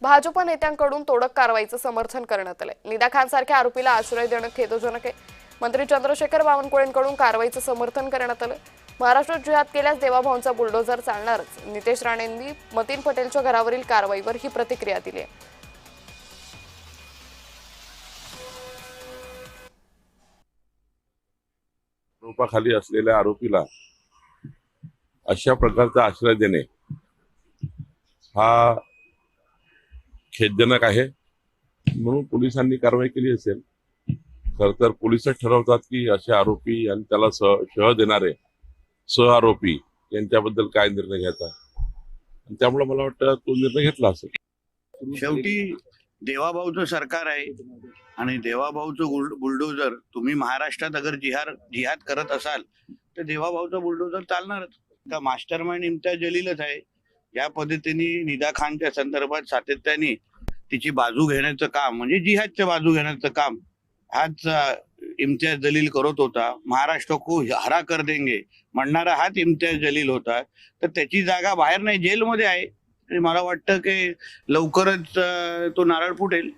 भाजप नेत्यांकडून तोडक कारवाईचं समर्थन करण्यात आलंय। निदा खान सारख्या आरोपीला आश्रय देणं खेदजनक आहे। मंत्री चंद्रशेखर बावनकुळेंकडून कारवाईचं समर्थन करण्यात आलं। महाराष्ट्रात जिहाद केल्यास देवाभाऊंचा बुलडोझर चालणारच। नितेश राणेंनी मतीन पटेलच्या घरावरील कारवाईवर ही प्रतिक्रिया दिली आहे। आरोपाखाली असलेल्या आरोपीला अशा प्रकारचा आश्रय देणे हा खेदजनक आहे, म्हणून पोलिसांनी कारवाई केली असेल। खर तर पोलिसच ठरवतात की असे आरोपी आणि त्याला शह देणारे सह आरोपी यांच्याबद्दल काय निर्णय घ्यायचा, आणि त्यामुळे मला वाटतं तो निर्णय घेतला असेल। शेवटी देवाभाऊचं सरकार आहे आणि देवाभाऊचं बुलडोझर, तुम्ही महाराष्ट्रात अगर जिहाद करत असाल तर देवाभाऊचं बुलडोझर चालणारच। का मास्टर माइंड इम्तियाज जलीलच आहे। या पद्धतीने निदा खानच्या संदर्भात सातत्याने तिची बाजू घेण्याचं काम, म्हणजे जिहादच्या बाजू घेण्याचं काम हाच इम्तियाज जलील करत होता। महाराष्ट्र को हरा कर देंगे म्हणणारा हाच इम्तियाज जलील होता। तर त्याची जागा बाहेर नाही, जेलमध्ये आहे। आणि मला वाटतं की लवकरच तो नारळ फुटेल।